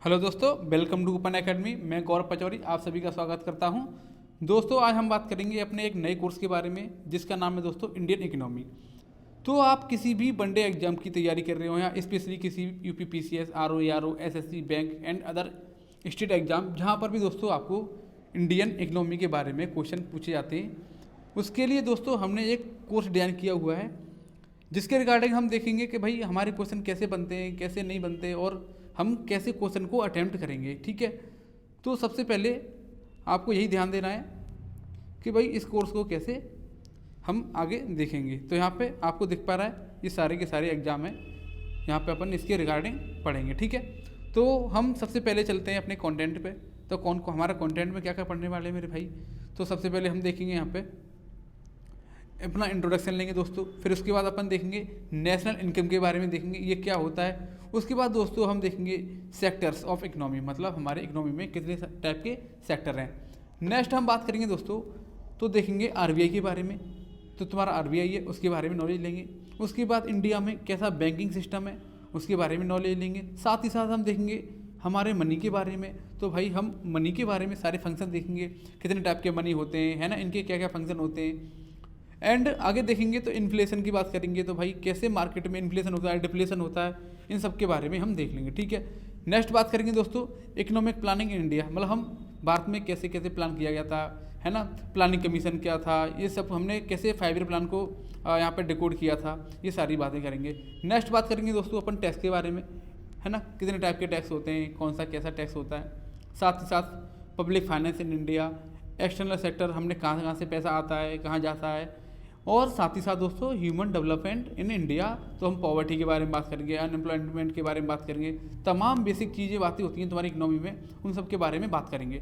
Hello दोस्तों, welcome to open academy. मैं गौरव पचौरी आप सभी का स्वागत करता हूं। दोस्तों, आज हम बात करेंगे अपने एक नए कोर्स के बारे में जिसका नाम है दोस्तों इंडियन इकोनॉमी। तो आप किसी भी वनडे एग्जाम की तैयारी कर रहे हो या स्पेशली किसी UP PCS, RO, ARO, SSC, bank and other state exam, जहां पर भी दोस्तों आपको इंडियन इकोनॉमी के बारे में क्वेश्चन पूछे जाते हैं, उसके लिए दोस्तों हमने एक कोर्स डिज़ाइन किया हुआ है जिसके रिगार्डिंग हम देखेंगे कि भाई हमारे क्वेश्चन कैसे बनते हैं, कैसे नहीं बनते और हम कैसे क्वेश्चन को अटैम्प्ट करेंगे। ठीक है, तो सबसे पहले आपको यही ध्यान देना है कि भाई इस कोर्स को कैसे हम आगे देखेंगे। तो यहाँ पे आपको दिख पा रहा है ये सारे के सारे एग्जाम हैं, यहाँ पे अपन इसके रिगार्डिंग पढ़ेंगे। ठीक है, तो हम सबसे पहले चलते हैं अपने कंटेंट पे। तो कौन को हमारा कंटेंट में क्या क्या पढ़ने वाले हैं मेरे भाई। तो सबसे पहले हम देखेंगे यहाँ पे अपना इंट्रोडक्शन लेंगे दोस्तों। फिर उसके बाद अपन देखेंगे नेशनल इनकम के बारे में, देखेंगे ये क्या होता है। उसके बाद दोस्तों हम देखेंगे सेक्टर्स ऑफ इकोनॉमी, मतलब हमारे इकोनॉमी में कितने टाइप के सेक्टर हैं। नेक्स्ट हम बात करेंगे दोस्तों, तो देखेंगे आरबीआई के बारे में। तो तुम्हारा आरबीआई है उसके बारे में नॉलेज लेंगे। उसके बाद इंडिया में कैसा बैंकिंग सिस्टम है उसके बारे में नॉलेज लेंगे। साथ ही साथ हम देखेंगे हमारे मनी के बारे में। तो भाई हम मनी के बारे में सारे फंक्शन देखेंगे, कितने टाइप के मनी होते हैं, है ना, इनके क्या क्या फंक्शन होते हैं। एंड आगे देखेंगे तो इन्फ्लेशन की बात करेंगे। तो भाई कैसे मार्केट में इन्फ्लेशन होता है, डिफ्लेशन होता है, इन सब के बारे में हम देख लेंगे। ठीक है, नेक्स्ट बात करेंगे दोस्तों इकोनॉमिक प्लानिंग इन इंडिया, मतलब हम भारत में कैसे कैसे प्लान किया गया था, है ना, प्लानिंग कमीशन क्या था, ये सब हमने कैसे 5 ईयर प्लान को यहाँ पे डिकोड किया था, ये सारी बातें करेंगे। नेक्स्ट बात करेंगे दोस्तों अपन टैक्स के बारे में, है ना, कितने टाइप के टैक्स होते हैं, कौन सा कैसा टैक्स होता है। साथ ही साथ public finance in India, external sector, हमने कहाँ कहाँ से पैसा आता है, कहाँ जाता है। और साथ ही साथ दोस्तों ह्यूमन डेवलपमेंट इन इंडिया, तो हम पॉवर्टी के बारे में बात करेंगे, अनएम्प्लॉयमेंट के बारे में बात करेंगे, तमाम बेसिक चीज़ें बातें होती हैं तुम्हारी इकोनॉमी में, उन सब के बारे में बात करेंगे।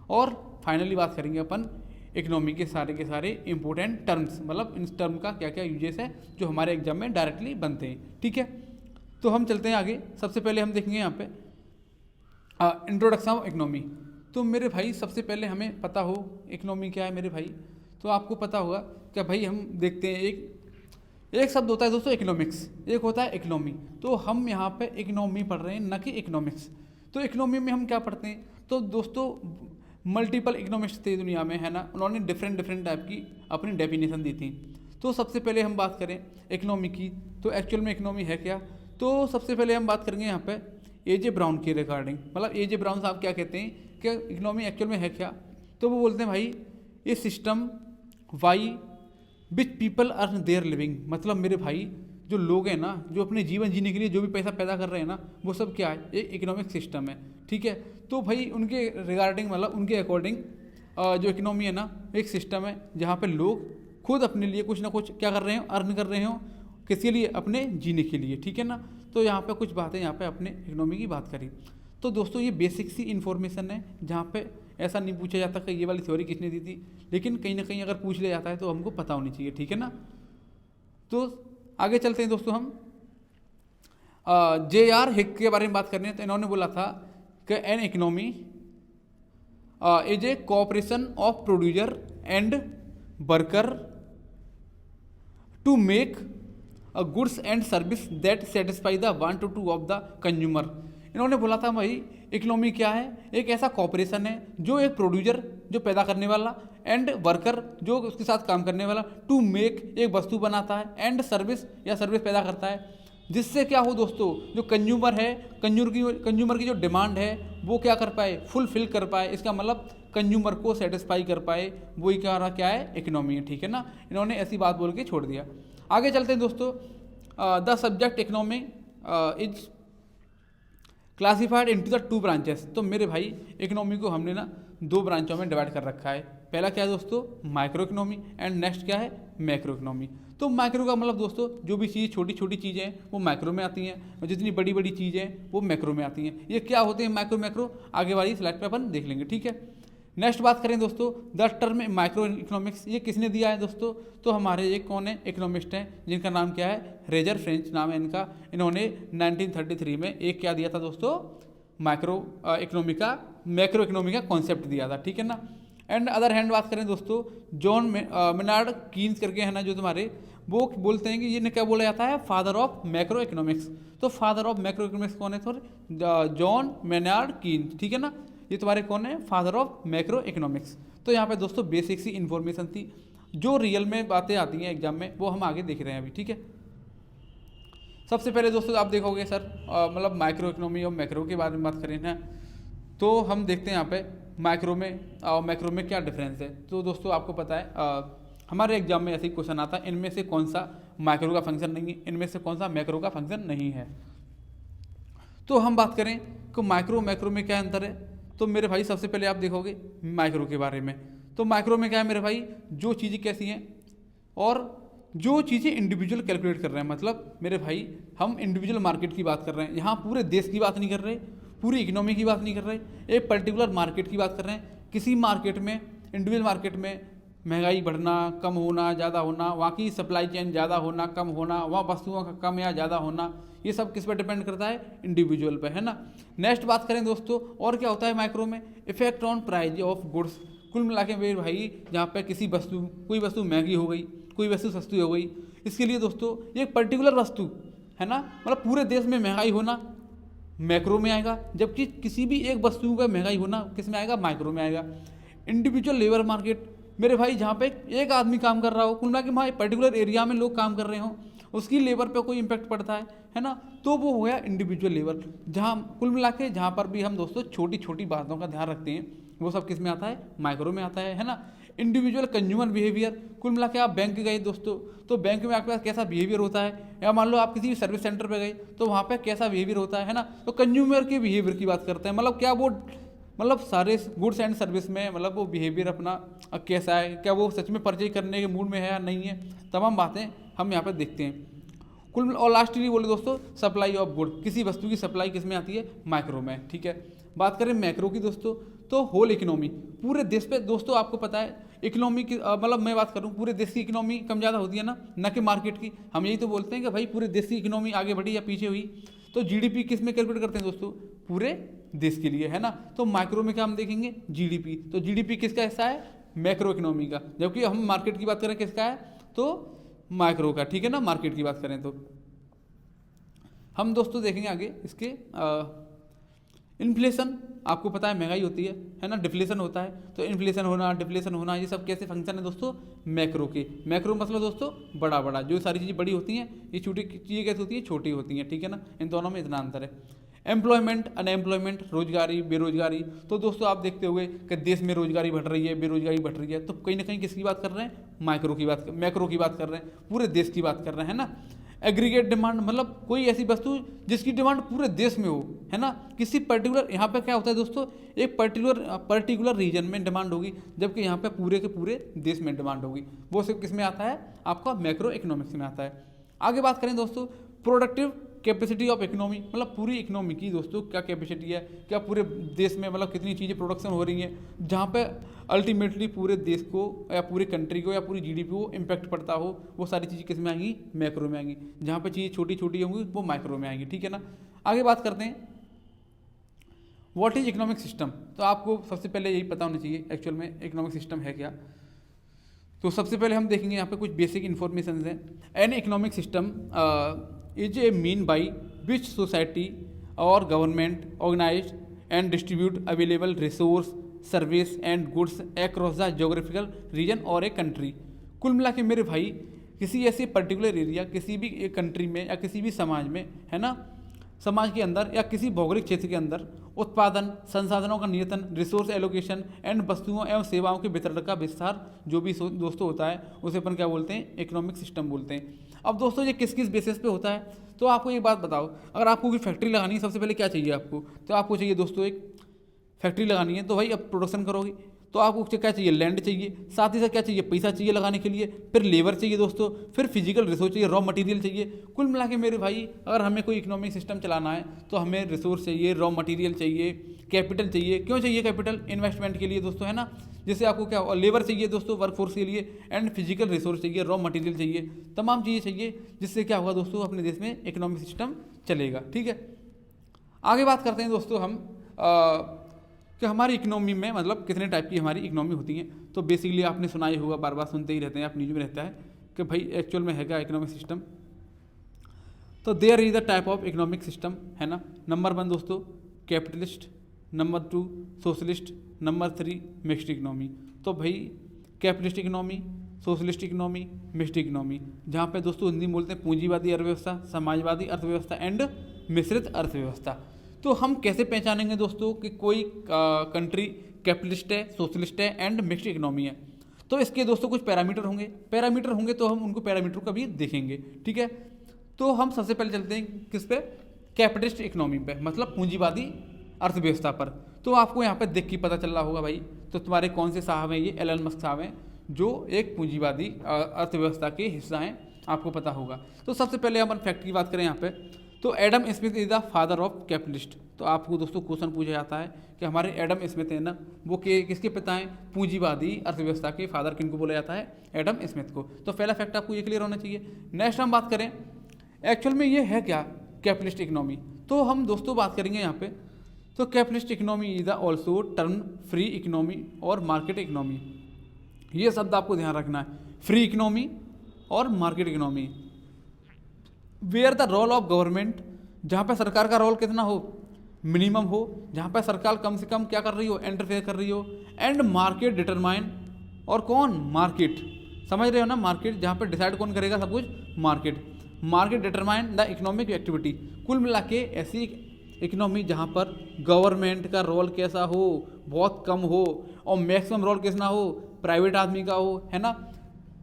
और फाइनली बात करेंगे अपन इकोनॉमी के सारे इंपॉर्टेंट टर्म्स, मतलब इन टर्म का क्या क्या यूजेस है जो हमारे एग्जाम में डायरेक्टली बनते हैं। ठीक है, तो हम चलते हैं आगे। सबसे पहले हम देखेंगे यहाँ पे इंट्रोडक्शन ऑफ इकोनॉमी। तो मेरे भाई सबसे पहले हमें पता हो इकोनॉमी क्या है मेरे भाई। तो आपको पता होगा क्या भाई, हम देखते हैं एक शब्द होता है दोस्तों इकोनॉमिक्स, एक होता है इकोनॉमी। तो हम यहाँ पे इकोनॉमी पढ़ रहे हैं न कि इकोनॉमिक्स। तो इकोनॉमी में हम क्या पढ़ते हैं, तो दोस्तों मल्टीपल इकोनॉमिस्ट थे दुनिया में, है ना, उन्होंने डिफरेंट डिफरेंट टाइप की अपनी डेफिनेशन दी थी। तो सबसे पहले हम बात करें इकोनॉमी की, तो एक्चुअल में इकोनॉमी है क्या। तो सबसे पहले हम बात करेंगे यहाँ पे एजे ब्राउन के रिगार्डिंग, मतलब एजे ब्राउन साहब क्या कहते हैं कि इकोनॉमी एक्चुअल में है क्या। तो वो बोलते हैं भाई ये system why which people earn their living, मतलब मेरे भाई जो लोग हैं ना, जो अपने जीवन जीने के लिए जो भी पैसा पैदा कर रहे हैं ना, वो सब क्या है, एक इकोनॉमिक सिस्टम है। ठीक है, तो भाई उनके रिगार्डिंग, मतलब उनके अकॉर्डिंग जो इकोनॉमी है ना, एक सिस्टम है जहाँ पे लोग खुद अपने लिए कुछ ना कुछ क्या कर रहे हो, अर्न कर रहे हो, किसके लिए, अपने जीने के लिए। ठीक है ना, तो यहाँ पे कुछ बातें यहाँ पे अपने इकोनॉमी की बात करी। तो दोस्तों ये बेसिक सी इन्फॉर्मेशन है, जहाँ पे ऐसा नहीं पूछा जाता कि ये वाली थ्योरी किसने दी थी, लेकिन कहीं ना कहीं अगर पूछ लिया जाता है तो हमको पता होनी चाहिए। ठीक है ना, तो आगे चलते हैं दोस्तों। हम JR हिक के बारे में बात करनी है। तो इन्होंने बोला था कि an economy is a cooperation of producer and worker to make goods and service that satisfy the want to of the consumer. इन्होंने बोला था भाई इकोनॉमी क्या है, एक ऐसा कॉपरेशन है जो एक प्रोड्यूसर जो पैदा करने वाला एंड वर्कर जो उसके साथ काम करने वाला, टू मेक एक वस्तु बनाता है एंड सर्विस या सर्विस पैदा करता है, जिससे क्या हो दोस्तों, जो कंज्यूमर है, कंज्यूमर की जो डिमांड है वो क्या कर पाए, फुलफिल कर पाए। इसका मतलब कंज्यूमर को सेटिस्फाई कर पाए, वही क्या है, इकोनॉमी है। ठीक है ना, इन्होंने ऐसी बात बोल के छोड़ दिया। आगे चलते हैं दोस्तों। The subject economy is classified into the 2 branches. तो मेरे भाई इकोनॉमी को हमने ना 2 ब्रांचों में डिवाइड कर रखा है। पहला क्या है दोस्तों, माइक्रो इकोनॉमी, एंड नेक्स्ट क्या है, मैक्रो इकोनॉमी। तो माइक्रो का मतलब दोस्तों जो भी चीज़ छोटी छोटी चीज़ें हैं वो माइक्रो में आती हैं, और जितनी बड़ी बड़ी चीज़ें हैं वो मैक्रो में आती हैं। ये क्या होते हैं मैक्रो, आगे वाली स्लाइड पे अपन देख लेंगे। ठीक है, नेक्स्ट बात करें दोस्तों, द टर्म माइक्रो इकोनॉमिक्स, ये किसने दिया है दोस्तों। तो हमारे एक कौन है, इकोनॉमिस्ट हैं, जिनका नाम क्या है, रेजर फ्रेंच नाम है इनका। इन्होंने 1933 में एक क्या दिया था दोस्तों, मैक्रो इकोनॉमी का कॉन्सेप्ट दिया था। ठीक है ना, एंड अदर हैंड बात करें दोस्तों, जॉन मेनार्ड कीन्स करके है ना जो तुम्हारे, वो बोलते हैं कि ये क्या बोला जाता है, फादर ऑफ मैक्रो इकोनॉमिक्स। तो फादर ऑफ मैक्रो इकोनॉमिक्स कौन है, सर जॉन मेनार्ड कीन्स, ठीक है ना, ये तुम्हारे कौन है, फादर ऑफ मैक्रो इकोनॉमिक्स। तो यहाँ पे दोस्तों बेसिक सी इन्फॉर्मेशन थी, जो रियल में बातें आती हैं एग्जाम में वो हम आगे देख रहे हैं अभी, ठीक है। सबसे पहले दोस्तों आप देखोगे सर मतलब माइक्रो इकोनॉमी और मैक्रो के बारे में बात करें ना, तो हम देखते हैं यहाँ पे माइक्रो में और मैक्रो में क्या डिफरेंस है। तो दोस्तों आपको पता है हमारे एग्जाम में ऐसे ही क्वेश्चन आता है, इनमें से कौन सा माइक्रो का फंक्शन नहीं है, इनमें से कौन सा मैक्रो का फंक्शन नहीं है। तो हम बात करें कि माइक्रो मैक्रो में क्या अंतर है, तो मेरे भाई सबसे पहले आप देखोगे माइक्रो के बारे में। तो माइक्रो में क्या है मेरे भाई, जो चीज़ें कैसी हैं और जो चीज़ें इंडिविजुअल कैलकुलेट कर रहे हैं, मतलब मेरे भाई हम इंडिविजुअल मार्केट की बात कर रहे हैं, यहाँ पूरे देश की बात नहीं कर रहे, पूरी इकोनॉमी की बात नहीं कर रहे, एक पर्टिकुलर मार्केट की बात कर रहे हैं। किसी मार्केट में, इंडिविजुअल मार्केट में महंगाई बढ़ना, कम होना, ज़्यादा होना, वहाँ की सप्लाई चेन ज़्यादा होना, कम होना, वहाँ वस्तुओं का कम या ज़्यादा होना, ये सब किस पर डिपेंड करता है, इंडिविजुअल पर, है ना। नेक्स्ट बात करें दोस्तों, और क्या होता है माइक्रो में, effect on price of goods. कुल मिला के मेरे भाई जहाँ पे किसी वस्तु, कोई वस्तु महंगी हो गई, कोई वस्तु सस्ती हो गई, इसके लिए दोस्तों ये पर्टिकुलर वस्तु है ना, मतलब पूरे देश में महंगाई होना मैक्रो में आएगा, जबकि किसी भी एक वस्तु का महंगाई होना किस में आएगा, माइक्रो में आएगा। इंडिविजुअल लेबर मार्केट मेरे भाई जहाँ पे एक आदमी काम कर रहा हो, कुल मिला के वहाँ पर्टिकुलर एरिया में लोग काम कर रहे हों, उसकी लेबर पे कोई इम्पैक्ट पड़ता है ना, तो वो हो गया इंडिविजुअल लेबर। जहाँ कुल मिला के जहाँ पर भी हम दोस्तों छोटी छोटी बातों का ध्यान रखते हैं, वो सब किस में आता है, माइक्रो में आता है ना। इंडिविजुअल कंज्यूमर बिहेवियर, कुल मिला के आप बैंक गए दोस्तों, तो बैंक में आपके पास कैसा बिहेवियर होता है, या मान लो आप किसी भी सर्विस सेंटर पे गए तो वहाँ पे कैसा बिहेवियर होता है ना। तो कंज्यूमर के बिहेवियर की बात करते हैं, मतलब क्या वो, मतलब सारे गुड्स एंड सर्विस में मतलब वो बिहेवियर अपना कैसा है, क्या वो सच में परचेज करने के मूड में है या नहीं है, तमाम बातें हम यहाँ पर देखते हैं। कुल और लास्टली बोले दोस्तों, सप्लाई ऑफ गुड, किसी वस्तु की सप्लाई किस में आती है, माइक्रो में, ठीक है। बात करें मैक्रो की दोस्तों, तो होल इकोनॉमी, पूरे देश पे दोस्तों आपको पता है इकोनॉमी की, मतलब मैं बात करूं पूरे देश की इकोनॉमी कम ज़्यादा होती है ना कि मार्केट की। हम यही तो बोलते हैं कि भाई पूरे देश की इकोनॉमी आगे बढ़ी या पीछे हुई। तो जीडीपी किस में कैलकुलेट करते हैं दोस्तों, पूरे देश के लिए, है ना। तो माइक्रो में क्या हम देखेंगे, जीडीपी। तो जीडीपी किसका हिस्सा है, मैक्रो इकोनॉमी का, जबकि हम मार्केट की बात करें किसका है, तो माइक्रो का, ठीक है ना। मार्केट की बात करें तो हम दोस्तों देखेंगे आगे इसके इन्फ्लेशन, आपको पता है महंगाई होती है ना, डिफ्लेशन होता है। तो इन्फ्लेशन होना, डिफ्लेशन होना, ये सब कैसे फंक्शन है दोस्तों, मैक्रो के। मैक्रो मतलब दोस्तों बड़ा बड़ा, जो सारी चीज़ें बड़ी होती हैं, ये छोटी चीज़ें कैसे होती हैं, छोटी होती हैं, ठीक है ना। इन दोनों में इतना अंतर है। एम्प्लॉयमेंट, अनएम्प्लॉयमेंट, रोजगारी, बेरोजगारी। तो दोस्तों आप देखते हुए कि देश में रोजगारी बढ़ रही है, बेरोजगारी बढ़ रही है, तो कहीं ना कहीं किसकी बात कर रहे हैं, माइक्रो की बात, मैक्रो की बात कर रहे हैं, पूरे देश की बात कर रहे हैं ना। एग्रीगेट डिमांड, मतलब कोई ऐसी वस्तु जिसकी डिमांड पूरे देश में हो, है ना। किसी पर्टिकुलर, यहाँ पे क्या होता है दोस्तों, एक पर्टिकुलर रीजन में डिमांड होगी, जबकि यहाँ पे पूरे के पूरे देश में डिमांड होगी। वो सिर्फ किस में आता है, आपका मैक्रो इकोनॉमिक्स में आता है। आगे बात करें दोस्तों, प्रोडक्टिव कैपेसिटी ऑफ इकोनॉमी, मतलब पूरी इकोनॉमी की दोस्तों क्या कैपेसिटी है, क्या पूरे देश में मतलब कितनी चीज़ें प्रोडक्शन हो रही हैं, जहाँ पे अल्टीमेटली पूरे देश को या पूरी कंट्री को या पूरी जीडीपी को इम्पैक्ट पड़ता हो, वो सारी चीज़ें किस में आएंगी, मैक्रो में आएंगी। जहाँ पे चीज़ें छोटी छोटी होंगी वो माइक्रो में आएंगी, ठीक है ना। आगे बात करते हैं व्हाट इज इकोनॉमिक सिस्टम। तो आपको सबसे पहले यही पता होना चाहिए एक्चुअल में इकोनॉमिक सिस्टम है क्या। तो सबसे पहले हम देखेंगे यहाँ पे कुछ बेसिक इन्फॉर्मेशन हैं। An economic system is a mean by which society और government organise and distribute available resource service and goods across the geographical region और ए कंट्री। कुल मिला के मेरे भाई किसी ऐसे पर्टिकुलर एरिया, किसी भी एक कंट्री में या किसी भी समाज में, है ना, समाज के अंदर या किसी भौगोलिक क्षेत्र के अंदर उत्पादन, संसाधनों का नियतन, रिसोर्स एलोकेशन एंड वस्तुओं एवं सेवाओं के वितरण का विस्तार जो भी दोस्तों होता है उसे अपन क्या बोलते हैं, इकोनॉमिक सिस्टम बोलते हैं। अब दोस्तों ये किस किस बेसिस पे होता है, तो आपको एक बात बताओ, अगर आपको कोई फैक्ट्री लगानी है सबसे पहले क्या चाहिए आपको, तो आपको चाहिए दोस्तों एक फैक्ट्री लगानी है, तो भाई अब प्रोडक्शन करोगे तो आपको क्या चाहिए, लैंड चाहिए, साथ ही साथ क्या चाहिए, पैसा चाहिए लगाने के लिए, फिर लेबर चाहिए दोस्तों, फिर फिजिकल रिसोर्स चाहिए, रॉ मटेरियल चाहिए। कुल मिला के मेरे भाई अगर हमें कोई इकोनॉमिक सिस्टम चलाना है तो हमें रिसोर्स चाहिए, रॉ मटेरियल चाहिए, कैपिटल चाहिए। क्यों चाहिए कैपिटल, इन्वेस्टमेंट के लिए दोस्तों, है ना। जैसे आपको क्या, लेबर चाहिए दोस्तों वर्कफोर्स के लिए, एंड फिजिकल रिसोर्स चाहिए, रॉ मटेरियल चाहिए, तमाम चीज़ें चाहिए, जिससे क्या होगा दोस्तों, अपने देश में इकोनॉमिक सिस्टम चलेगा, ठीक है। आगे बात करते हैं दोस्तों हम कि हमारी इकोनॉमी में मतलब कितने टाइप की हमारी इकोनॉमी होती हैं। तो बेसिकली आपने सुना ही होगा, बार बार सुनते ही रहते हैं आप, न्यूज़ में रहता है कि भाई एक्चुअल में है क्या इकोनॉमिक सिस्टम। तो there is the type of economic system, है ना। नंबर 1 दोस्तों capitalist, number 2 socialist, number 3 mixed economy. तो भाई capitalist economy, socialist economy, mixed economy, जहाँ पे दोस्तों हिंदी में बोलते हैं पूंजीवादी अर्थव्यवस्था, समाजवादी अर्थव्यवस्था एंड मिश्रित अर्थव्यवस्था। तो हम कैसे पहचानेंगे दोस्तों कि कोई कंट्री कैपिटलिस्ट है, सोशलिस्ट है एंड मिक्स्ड इकोनॉमी है? तो इसके दोस्तों कुछ पैरामीटर होंगे तो हम उनको पैरामीटर का भी देखेंगे, ठीक है। तो हम सबसे पहले चलते हैं किस पे, कैपिटलिस्ट इकोनॉमी पे, मतलब पूंजीवादी अर्थव्यवस्था पर। तो आपको यहाँ पे देख के पता चल रहा होगा भाई, तो तुम्हारे कौन से साहब हैं, ये एलन मस्क साहब हैं, जो एक पूंजीवादी अर्थव्यवस्था के हिस्सा हैं, आपको पता होगा। तो सबसे पहले अपन फैक्ट की बात करें यहाँ पे, तो Adam Smith is the father of capitalist. तो आपको दोस्तों क्वेश्चन पूछा जाता है कि हमारे एडम स्मिथ है ना, वो किसके पिता हैं, पूंजीवादी अर्थव्यवस्था के फादर किनको बोला जाता है, एडम स्मिथ को। तो पहला फैक्ट आपको ये क्लियर होना चाहिए। नेक्स्ट हम बात करें एक्चुअल में ये है क्या कैपिटलिस्ट इकोनॉमी। तो हम दोस्तों बात करेंगे यहाँ पे, तो capitalist economy is the also term free economy और मार्केट इकोनॉमी। ये शब्द आपको ध्यान रखना है, फ्री इकोनॉमी और market economy. Where the role of government, जहाँ पे सरकार का रोल कितना हो, मिनिमम हो, जहाँ पे सरकार कम से कम क्या कर रही हो, इंटरफेयर कर रही हो। एंड मार्केट डिटरमाइन, और कौन, मार्केट, समझ रहे हो ना, मार्केट, जहाँ पे डिसाइड कौन करेगा सब कुछ, market determine the economic activity. कुल मिला के ऐसी इकोनॉमी जहाँ पर गवर्नमेंट का रोल कैसा हो, बहुत कम हो, और मैक्सिमम रोल कितना हो, प्राइवेट आदमी का हो, है ना।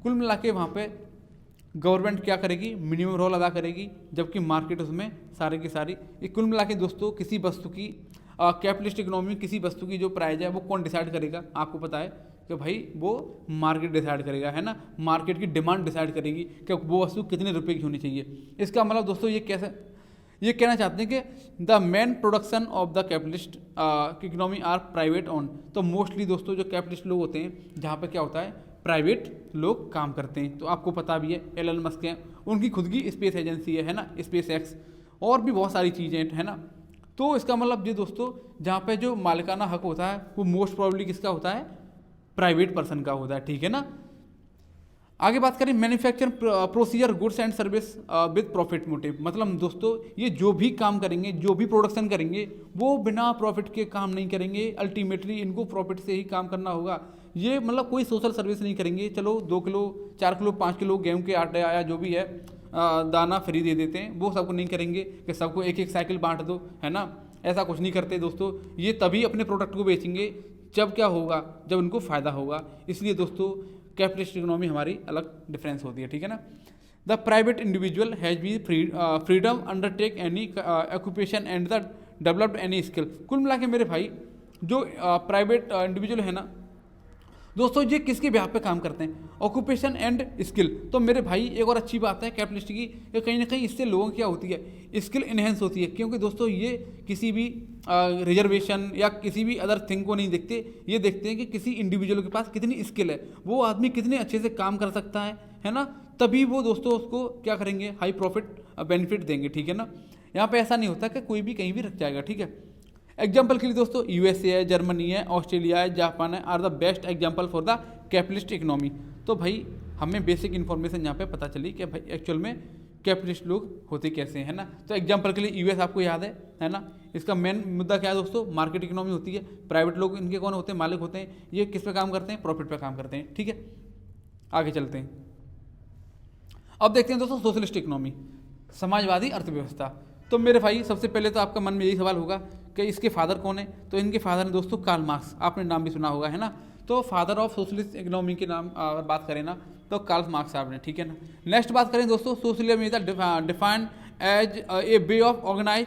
कुल मिला के वहाँ पे गवर्नमेंट क्या करेगी, मिनिमम रोल अदा करेगी, जबकि मार्केट उसमें सारे की सारी। कुल मिला के दोस्तों किसी वस्तु की कैपिटलिस्ट इकोनॉमी में किसी वस्तु की जो प्राइस है वो कौन डिसाइड करेगा, आपको पता है कि भाई वो मार्केट डिसाइड करेगा, है ना। मार्केट की डिमांड डिसाइड करेगी कि वो वस्तु कितने रुपए की होनी चाहिए। इसका मतलब दोस्तों ये कहना चाहते हैं कि the main production of the capitalist economy are private own. तो मोस्टली दोस्तों जो कैपिटलिस्ट लोग होते हैं, जहाँ पे क्या होता है, प्राइवेट लोग काम करते हैं। तो आपको पता भी है एलन मस्क हैं, उनकी खुद की स्पेस एजेंसी है ना, स्पेस एक्स, और भी बहुत सारी चीज़ें, है ना। तो इसका मतलब ये दोस्तों, जहाँ पे जो मालिकाना हक होता है वो मोस्ट प्रोबेबली किसका होता है, प्राइवेट पर्सन का होता है, ठीक है ना। आगे बात करें manufacture procedure goods and service with profit motive. मतलब दोस्तों ये जो भी काम करेंगे, जो भी प्रोडक्शन करेंगे, वो बिना प्रॉफिट के काम नहीं करेंगे। अल्टीमेटली इनको प्रॉफिट से ही काम करना होगा। ये मतलब कोई सोशल सर्विस नहीं करेंगे, चलो 2 किलो 4 किलो 5 किलो गेहूं के आटे आया जो भी है दाना फ्री दे देते हैं, वो सबको नहीं करेंगे कि सबको एक एक साइकिल बांट दो, है ना। ऐसा कुछ नहीं करते दोस्तों। ये तभी अपने प्रोडक्ट को बेचेंगे जब क्या होगा, जब उनको फ़ायदा होगा। इसलिए दोस्तों कैपिटलिस्ट इकोनॉमी हमारी अलग डिफरेंस होती है, ठीक है ना। The private individual has be freedom undertake any occupation and the developed any skill. कुल मिला के मेरे भाई जो प्राइवेट इंडिविजुअल है ना दोस्तों, ये किसके बिहाफ पे काम करते हैं, ऑक्यूपेशन एंड स्किल। तो मेरे भाई एक और अच्छी बात है कैपिटलिस्ट की, ये कहीं ना कहीं इससे लोगों की क्या होती है, स्किल इन्हेंस होती है। क्योंकि दोस्तों ये किसी भी रिजर्वेशन या किसी भी अदर थिंग को नहीं देखते, ये देखते हैं कि किसी इंडिविजुअल के पास कितनी स्किल है, वो आदमी कितने अच्छे से काम कर सकता है ना। तभी वो दोस्तों उसको क्या करेंगे, हाई प्रॉफिट बेनिफिट देंगे, ठीक है ना। यहाँ पे ऐसा नहीं होता कि कोई भी कहीं भी रख जाएगा, ठीक है। एग्जाम्पल के लिए दोस्तों यूएसए है, जर्मनी है, ऑस्ट्रेलिया है, जापान है, are the best example for the capitalist economy. तो भाई हमें बेसिक इन्फॉर्मेशन यहाँ पे पता चली कि भाई एक्चुअल में कैपिटलिस्ट लोग होते कैसे हैं ना। तो एग्जाम्पल के लिए यूएस आपको याद है ना। इसका मेन मुद्दा क्या है दोस्तों, मार्केट इकोनॉमी होती है। प्राइवेट लोग इनके कौन होते हैं, मालिक होते हैं। ये किस पे काम करते हैं, प्रॉफिट पे काम करते हैं, ठीक है। आगे चलते हैं, अब देखते हैं दोस्तों सोशलिस्ट इकोनॉमी, समाजवादी अर्थव्यवस्था। तो मेरे भाई सबसे पहले तो आपका मन में यही सवाल होगा कि इसके फादर कौन है। तो इनके फादर हैं दोस्तों कार्ल मार्क्स, आपने नाम भी सुना होगा, है ना। तो फादर ऑफ सोशलिस्ट इकोनॉमी के नाम बात करें ना तो कार्ल मार्क्स साहब ने, ठीक है ना। नेक्स्ट बात करें दोस्तों, socialism is defined as a way of organise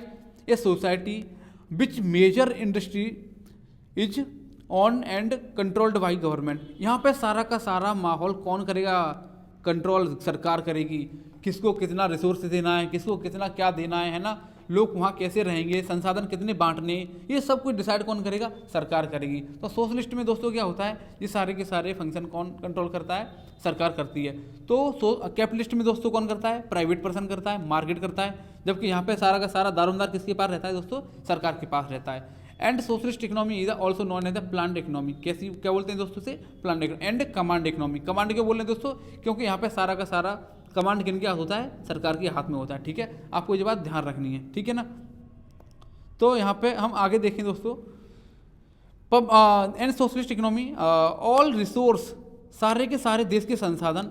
a society which major industry is owned and controlled by government. यहाँ पे सारा का सारा माहौल कौन करेगा, कंट्रोल सरकार करेगी। किसको कितना रिसोर्स देना है, किसको कितना क्या देना है ना। लोग वहाँ कैसे रहेंगे, संसाधन कितने बांटने, ये सब कुछ डिसाइड कौन करेगा, सरकार करेगी। तो सोशलिस्ट में दोस्तों क्या होता है, ये सारे के सारे फंक्शन कौन कंट्रोल करता है, सरकार करती है। तो कैपिटलिस्ट में दोस्तों कौन करता है, प्राइवेट पर्सन करता है, मार्केट करता है। जबकि यहाँ पे सारा का सारा दारोमदार किसके पास रहता है दोस्तों, सरकार के पास रहता है। And socialist economy is also known as the planned economy. कैसी क्या बोलते हैं दोस्तों से? Planned economy. And command economy. Command क्यों बोल रहे हैं दोस्तों? क्योंकि यहाँ पे सारा का सारा कमांड किन के हाथ होता है? सरकार के हाथ में होता है। ठीक है, आपको ये बात ध्यान रखनी है। ठीक है ना। तो यहाँ पे हम आगे देखें दोस्तों, and socialist economy all resource, सारे के सारे देश के संसाधन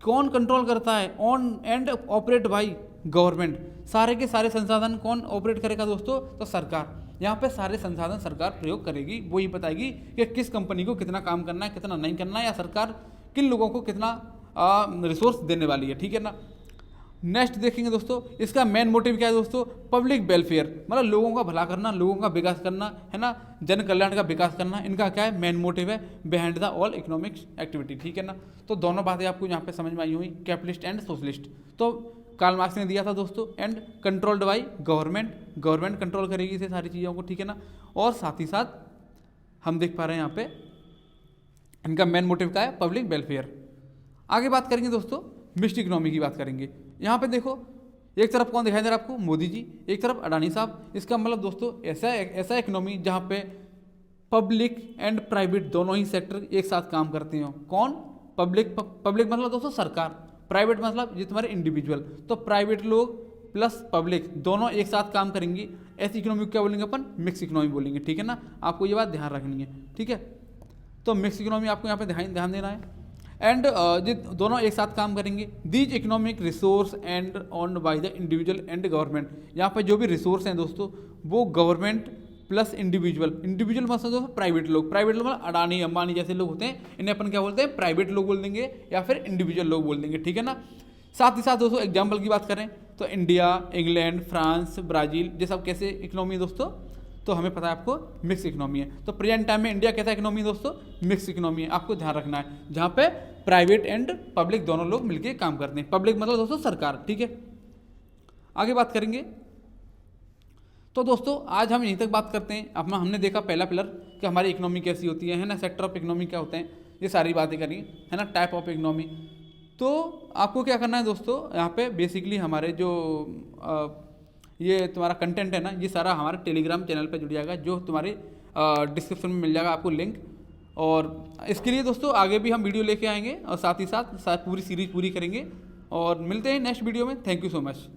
कौन कंट्रोल करता है? On and operate by government. सारे के सारे संसाधन कौन ऑपरेट करेगा दोस्तों? तो सरकार। यहाँ पे सारे संसाधन सरकार प्रयोग करेगी, वो ही बताएगी कि किस कंपनी को कितना काम करना है, कितना नहीं करना है, या सरकार किन लोगों को कितना रिसोर्स देने वाली है। ठीक है ना। नेक्स्ट देखेंगे दोस्तों, इसका मेन मोटिव क्या है दोस्तों? पब्लिक वेलफेयर, मतलब लोगों का भला करना, लोगों का विकास करना, है ना, जन कल्याण का विकास करना, इनका क्या है? मेन मोटिव है behind the all economics activity. ठीक है ना। तो दोनों बातें आपको यहाँ पे समझ में आई हुई, कैपिटलिस्ट एंड सोशलिस्ट। तो कार्ल मार्क्स ने दिया था दोस्तों, and controlled by government, government control करेगी इसे सारी चीज़ों को। ठीक है ना। और साथ ही साथ हम देख पा रहे हैं यहाँ पे इनका मेन मोटिव क्या है? Public welfare. आगे बात करेंगे दोस्तों, मिक्स्ड इकोनॉमी की बात करेंगे। यहाँ पे देखो, एक तरफ कौन दिखाई दे रहा है आपको? मोदी जी, एक तरफ अडानी साहब। इसका मतलब दोस्तों ऐसा इकोनॉमी जहाँ पे पब्लिक एंड प्राइवेट दोनों ही सेक्टर एक साथ काम करते हो। कौन? पब्लिक मतलब दोस्तों सरकार, प्राइवेट मतलब ये तुम्हारे इंडिविजुअल। तो प्राइवेट लोग प्लस पब्लिक दोनों एक साथ काम करेंगी, ऐसी इकोनॉमी को क्या बोलेंगे अपन? मिक्स इकोनॉमी बोलेंगे। ठीक है ना। आपको ये बात ध्यान रखनी है। ठीक है। तो मिक्स इकोनॉमी आपको यहाँ पे ध्यान देना है। एंड ये दोनों एक साथ काम करेंगे। These economic resource and on by the individual and government. यहाँ पे जो भी रिसोर्स हैं दोस्तों, वो गवर्नमेंट प्लस इंडिविजुअल मतलब दोस्तों प्राइवेट लोग मतलब अडानी अंबानी जैसे लोग होते हैं, इन्हें अपन क्या बोलते हैं? प्राइवेट लोग बोल देंगे या फिर इंडिविजुअल लोग बोल देंगे। ठीक है ना। साथ ही साथ दोस्तों एग्जाम्पल की बात करें तो इंडिया, इंग्लैंड, फ्रांस, ब्राज़ील, ये सब कैसे इकोनॉमी है दोस्तों? तो हमें पता है आपको मिक्स इकोनॉमी है। तो प्रेजेंट टाइम में इंडिया कैसा इकोनॉमी है दोस्तों? मिक्स इकोनॉमी है। आपको ध्यान रखना है, जहाँ पे प्राइवेट एंड पब्लिक दोनों लोग मिलकर काम करते हैं। पब्लिक मतलब दोस्तों सरकार। ठीक है। आगे बात करेंगे तो दोस्तों आज हम यहीं तक बात करते हैं। अपना हमने देखा पहला पिलर कि हमारी इकोनॉमी कैसी होती है ना, सेक्टर ऑफ इकोनॉमी क्या होते हैं, ये सारी बातें करी है ना, टाइप ऑफ इकोनॉमी। तो आपको क्या करना है दोस्तों, यहाँ पे बेसिकली हमारे जो ये तुम्हारा कंटेंट है ना, ये सारा हमारे टेलीग्राम चैनल पे जुड़ जाएगा, जो तुम्हारे डिस्क्रिप्शन में मिल जाएगा आपको लिंक। और इसके लिए दोस्तों आगे भी हम वीडियो लेके आएंगे और साथ ही साथ पूरी सीरीज पूरी करेंगे। और मिलते हैं नेक्स्ट वीडियो में। Thank you so much.